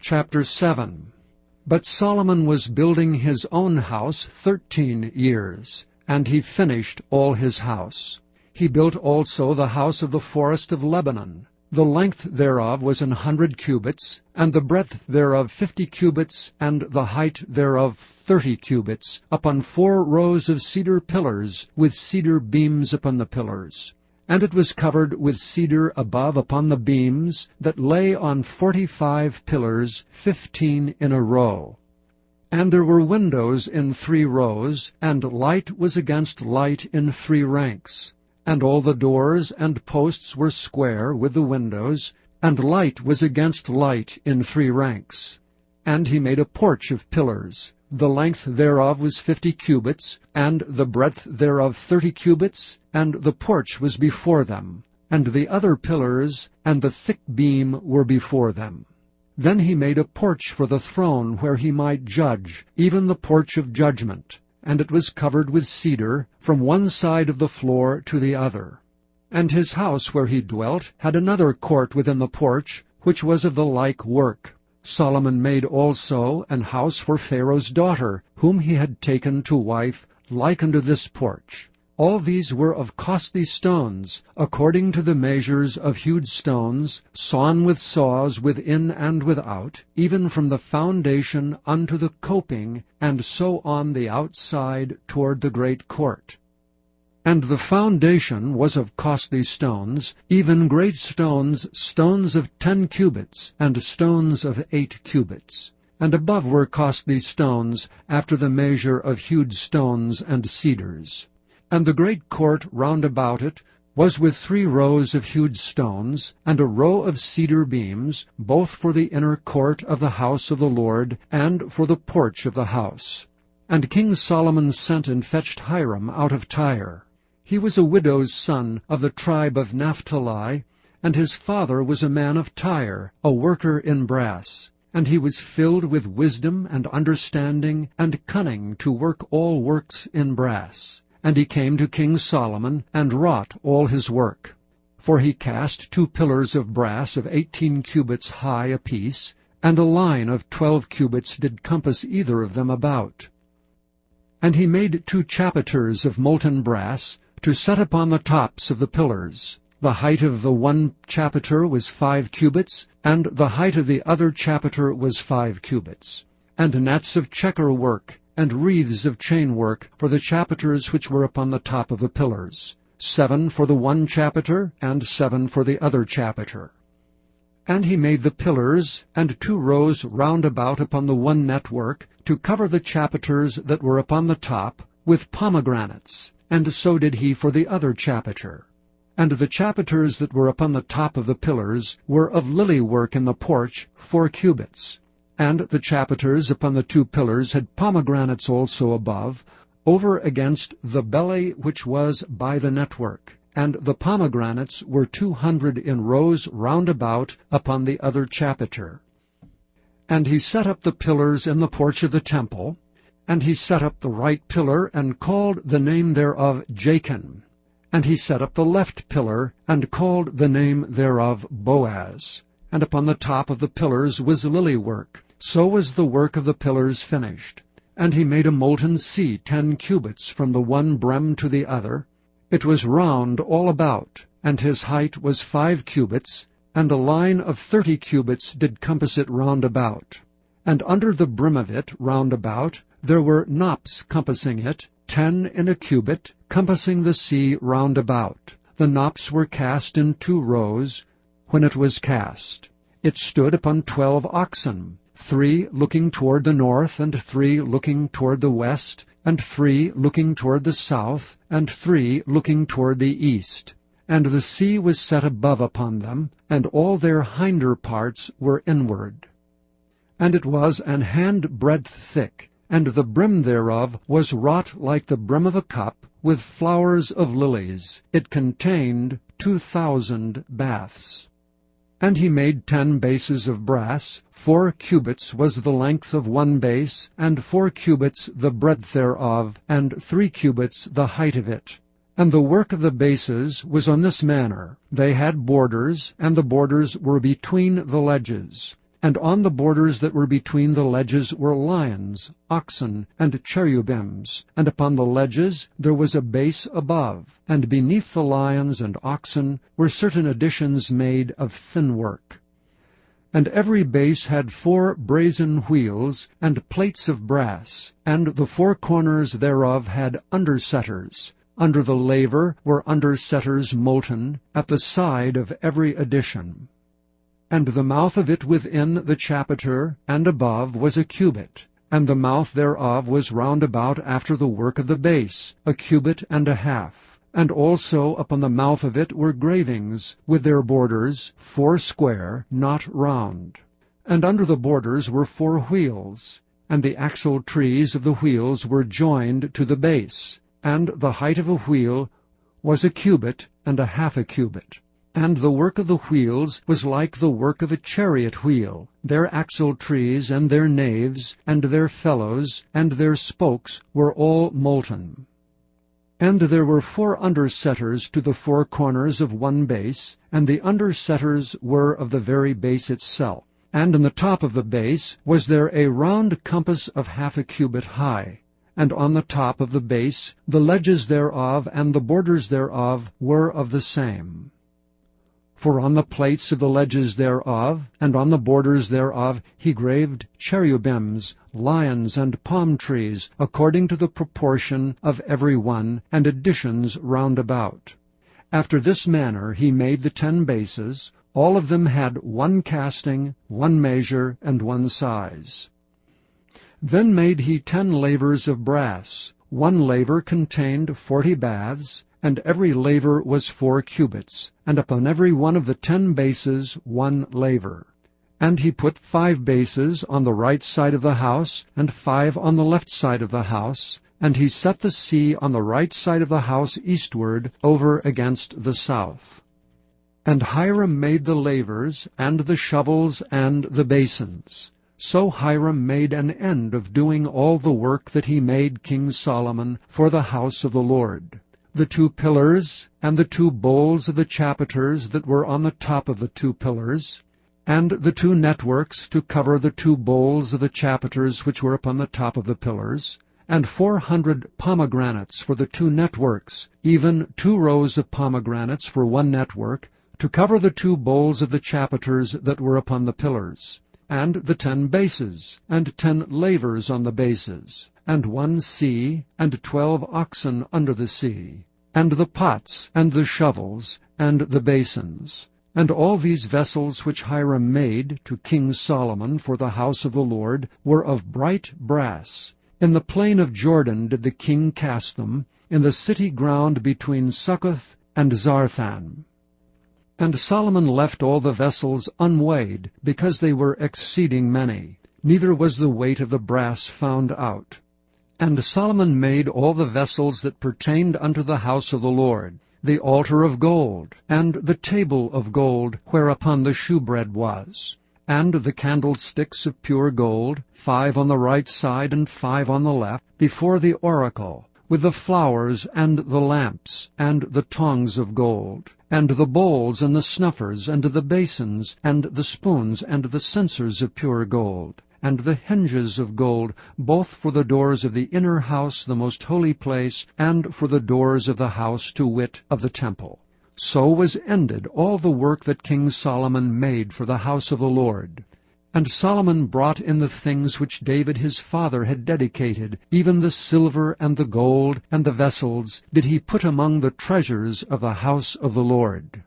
Chapter 7. But Solomon was building his own house 13 years, and he finished all his house. He built also the house of the forest of Lebanon. The length thereof was 100 cubits, and the breadth thereof 50 cubits, and the height thereof 30 cubits, upon 4 rows of cedar pillars, with cedar beams upon the pillars. And it was covered with cedar above upon the beams, that lay on 45 pillars, 15 in a row. And there were windows in 3 rows, and light was against light in 3 ranks. And all the doors and posts were square with the windows, and light was against light in 3 ranks. And he made a porch of pillars. The length thereof was 50 cubits, and the breadth thereof 30 cubits, and the porch was before them. And the other pillars and the thick beam were before them. Then he made a porch for the throne where he might judge, even the porch of judgment. And it was covered with cedar from one side of the floor to the other. And his house where he dwelt had another court within the porch, which was of the like work. Solomon made also an house for Pharaoh's daughter, whom he had taken to wife, like unto this porch. All these were of costly stones, according to the measures of hewed stones, sawn with saws within and without, even from the foundation unto the coping, and so on the outside toward the great court. And the foundation was of costly stones, even great stones, stones of 10 cubits, and stones of 8 cubits. And above were costly stones, after the measure of hewed stones and cedars. And the great court round about it was with 3 rows of hewed stones, and a row of cedar beams, both for the inner court of the house of the Lord, and for the porch of the house. And King Solomon sent and fetched Hiram out of Tyre. He was a widow's son of the tribe of Naphtali, and his father was a man of Tyre, a worker in brass. And he was filled with wisdom and understanding and cunning to work all works in brass. And he came to King Solomon, and wrought all his work. For he cast 2 pillars of brass of 18 cubits high apiece, and a line of 12 cubits did compass either of them about. And he made 2 chapiters of molten brass, to set upon the tops of the pillars. The height of the one chapiter was 5 cubits, and the height of the other chapiter was 5 cubits. And nets of checker work, and wreaths of chain work for the chapiters which were upon the top of the pillars, 7 for the one chapiter, and 7 for the other chapiter. And he made the pillars, and 2 rows round about upon the one network, to cover the chapiters that were upon the top, with pomegranates, and so did he for the other chapiter. And the chapiters that were upon the top of the pillars were of lily work in the porch, 4 cubits. And the chapiters upon the 2 pillars had pomegranates also above, over against the belly which was by the network. And the pomegranates were 200 in rows round about upon the other chapiter. And he set up the pillars in the porch of the temple, and he set up the right pillar, and called the name thereof Jachin. And he set up the left pillar, and called the name thereof Boaz. And upon the top of the pillars was lily work. So was the work of the pillars finished. And he made a molten sea 10 cubits from the one brim to the other. It was round all about, and his height was 5 cubits, and a line of 30 cubits did compass it round about. And under the brim of it round about there were knops compassing it, 10 in a cubit, compassing the sea round about. The knops were cast in 2 rows. When it was cast, it stood upon 12 oxen, 3 looking toward the north, and 3 looking toward the west, and 3 looking toward the south, and 3 looking toward the east. And the sea was set above upon them, and all their hinder parts were inward. And it was an handbreadth thick, and the brim thereof was wrought like the brim of a cup, with flowers of lilies. It contained 2,000 baths. And he made 10 bases of brass. 4 cubits was the length of one base, and 4 cubits the breadth thereof, and 3 cubits the height of it. And the work of the bases was on this manner. They had borders, and the borders were between the ledges. And on the borders that were between the ledges were lions, oxen, and cherubims, and upon the ledges there was a base above, and beneath the lions and oxen were certain additions made of thin work. And every base had 4 brazen wheels, and plates of brass, and the 4 corners thereof had undersetters. Under the laver were undersetters molten, at the side of every addition. And the mouth of it within the chapiter and above was a cubit, and the mouth thereof was round about after the work of the base, a cubit and a half. And also upon the mouth of it were gravings, with their borders, 4 square, not round. And under the borders were 4 wheels, and the axle trees of the wheels were joined to the base, and the height of a wheel was a cubit and a half a cubit. And the work of the wheels was like the work of a chariot wheel. Their axle trees and their naves and their felloes and their spokes were all molten. And there were 4 undersetters to the 4 corners of one base, and the undersetters were of the very base itself. And in the top of the base was there a round compass of half a cubit high. And on the top of the base the ledges thereof and the borders thereof were of the same. For on the plates of the ledges thereof, and on the borders thereof, he graved cherubims, lions, and palm trees, according to the proportion of every one, and additions round about. After this manner he made the 10 bases. All of them had 1 casting, 1 measure, and 1 size. Then made he 10 lavers of brass. 1 laver contained 40 baths, and every laver was 4 cubits, and upon every one of the 10 bases 1 laver. And he put 5 bases on the right side of the house, and 5 on the left side of the house, and he set the sea on the right side of the house eastward, over against the south. And Hiram made the lavers, and the shovels, and the basins. So Hiram made an end of doing all the work that he made King Solomon for the house of the Lord. The 2 pillars, and the 2 bowls of the chapiters that were on the top of the 2 pillars, and the 2 networks to cover the 2 bowls of the chapiters which were upon the top of the pillars, and 400 pomegranates for the 2 networks, even 2 rows of pomegranates for 1 network, to cover the 2 bowls of the chapiters that were upon the pillars, and the 10 bases, and 10 lavers on the bases, and 1 sea, and 12 oxen under the sea, and the pots, and the shovels, and the basins. And all these vessels which Hiram made to King Solomon for the house of the Lord were of bright brass. In the plain of Jordan did the king cast them, in the city ground between Succoth and Zarthan. And Solomon left all the vessels unweighed, because they were exceeding many, neither was the weight of the brass found out. And Solomon made all the vessels that pertained unto the house of the Lord, the altar of gold, and the table of gold whereupon the shewbread was, and the candlesticks of pure gold, 5 on the right side and 5 on the left, before the oracle, with the flowers and the lamps, and the tongs of gold, and the bowls and the snuffers, and the basins, and the spoons, and the censers of pure gold, and the hinges of gold, both for the doors of the inner house, the most holy place, and for the doors of the house, to wit, of the temple. So was ended all the work that King Solomon made for the house of the Lord. And Solomon brought in the things which David his father had dedicated, even the silver and the gold and the vessels did he put among the treasures of the house of the Lord.